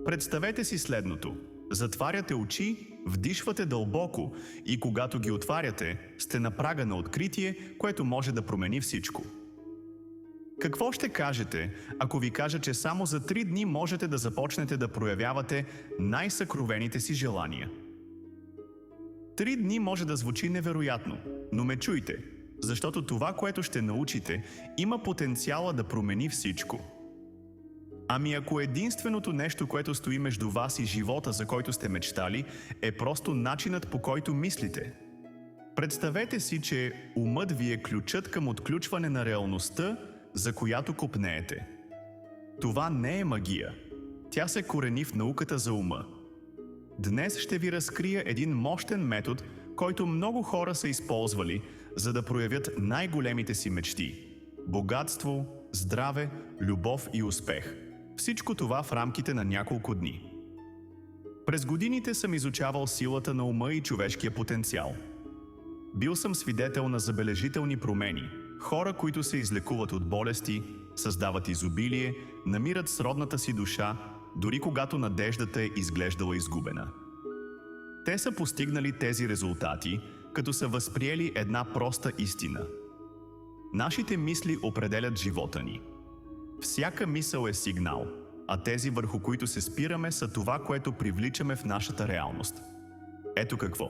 Представете си следното. Затваряте очи, вдишвате дълбоко и когато ги отваряте, сте на прага на откритие, което може да промени всичко. Какво ще кажете, ако ви кажа, че само за 3 дни можете да започнете да проявявате най-съкровените си желания? 3 дни може да звучи невероятно, но ме чуйте, защото това, което ще научите, има потенциала да промени всичко. Ами ако единственото нещо, което стои между вас и живота, за който сте мечтали, е просто начинът, по който мислите. Представете си, че умът ви е ключът към отключване на реалността, за която копнеете. Това не е магия. Тя се корени в науката за ума. Днес ще ви разкрия един мощен метод, който много хора са използвали, за да проявят най-големите си мечти. Богатство, здраве, любов и успех. Всичко това в рамките на няколко дни. През годините съм изучавал силата на ума и човешкия потенциал. Бил съм свидетел на забележителни промени. Хора, които се излекуват от болести, създават изобилие, намират сродната си душа, дори когато надеждата е изглеждала изгубена. Те са постигнали тези резултати, като са възприели една проста истина. Нашите мисли определят живота ни. Всяка мисъл е сигнал, а тези, върху които се спираме, са това, което привличаме в нашата реалност. Ето какво.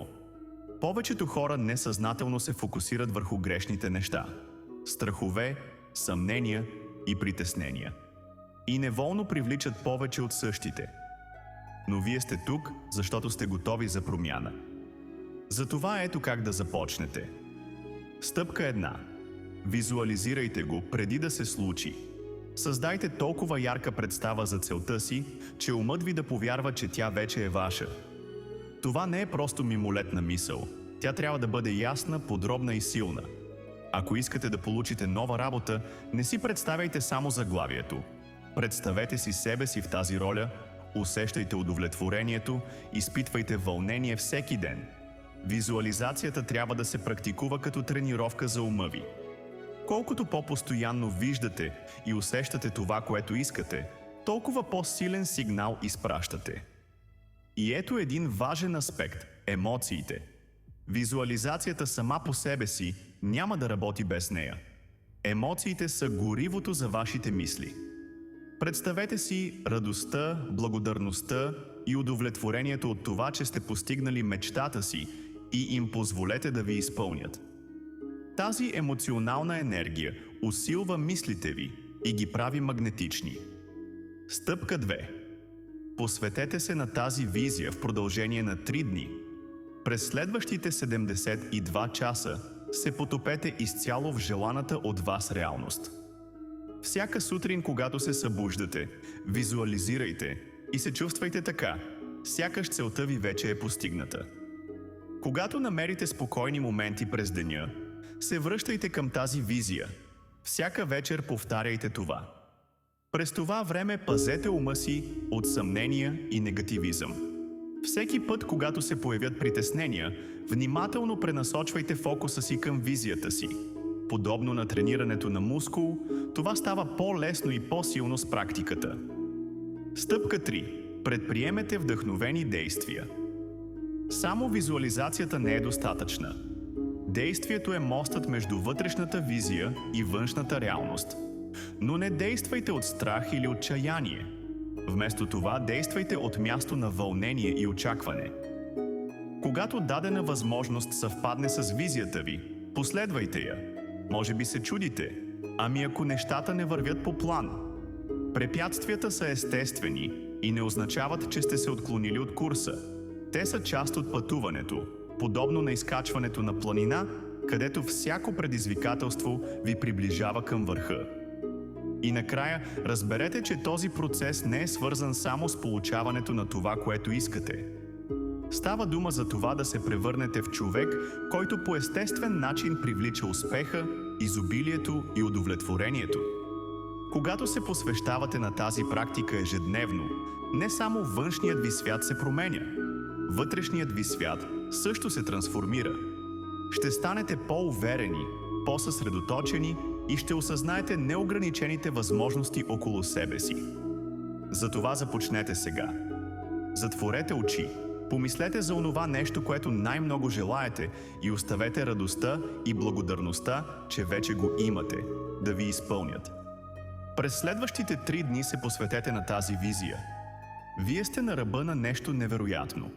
Повечето хора несъзнателно се фокусират върху грешните неща – страхове, съмнения и притеснения. И неволно привличат повече от същите. Но вие сте тук, защото сте готови за промяна. Затова ето как да започнете. Стъпка 1. Визуализирайте го преди да се случи. Създайте толкова ярка представа за целта си, че умът ви да повярва, че тя вече е ваша. Това не е просто мимолетна мисъл. Тя трябва да бъде ясна, подробна и силна. Ако искате да получите нова работа, не си представяйте само заглавието. Представете си себе си в тази роля, усещайте удовлетворението, изпитвайте вълнение всеки ден. Визуализацията трябва да се практикува като тренировка за ума ви. Колкото по-постоянно виждате и усещате това, което искате, толкова по-силен сигнал изпращате. И ето един важен аспект – емоциите. Визуализацията сама по себе си няма да работи без нея. Емоциите са горивото за вашите мисли. Представете си радостта, благодарността и удовлетворението от това, че сте постигнали мечтата си и им позволете да ви изпълнят. Тази емоционална енергия усилва мислите ви и ги прави магнетични. Стъпка 2. Посветете се на тази визия в продължение на 3 дни. През следващите 72 часа се потопете изцяло в желаната от вас реалност. Всяка сутрин, когато се събуждате, визуализирайте и се чувствайте така, сякаш целта ви вече е постигната. Когато намерите спокойни моменти през деня, се връщайте към тази визия. Всяка вечер повтаряйте това. През това време пазете ума си от съмнения и негативизъм. Всеки път, когато се появят притеснения, внимателно пренасочвайте фокуса си към визията си. Подобно на тренирането на мускул, това става по-лесно и по-силно с практиката. Стъпка 3. Предприемете вдъхновени действия. Само визуализацията не е достатъчна. Действието е мостът между вътрешната визия и външната реалност. Но не действайте от страх или отчаяние. Вместо това, действайте от място на вълнение и очакване. Когато дадена възможност съвпадне с визията ви, последвайте я. Може би се чудите, ами ако нещата не вървят по план? Препятствията са естествени и не означават, че сте се отклонили от курса. Те са част от пътуването, подобно на изкачването на планина, където всяко предизвикателство ви приближава към върха. И накрая, разберете, че този процес не е свързан само с получаването на това, което искате. Става дума за това да се превърнете в човек, който по естествен начин привлича успеха, изобилието и удовлетворението. Когато се посвещавате на тази практика ежедневно, не само външният ви свят се променя. Вътрешният ви свят също се трансформира. Ще станете по-уверени, по-съсредоточени и ще осъзнаете неограничените възможности около себе си. Затова започнете сега. Затворете очи. Помислете за онова нещо, което най-много желаете и оставете радостта и благодарността, че вече го имате, да ви изпълнят. През следващите 3 дни се посветете на тази визия. Вие сте на ръба на нещо невероятно.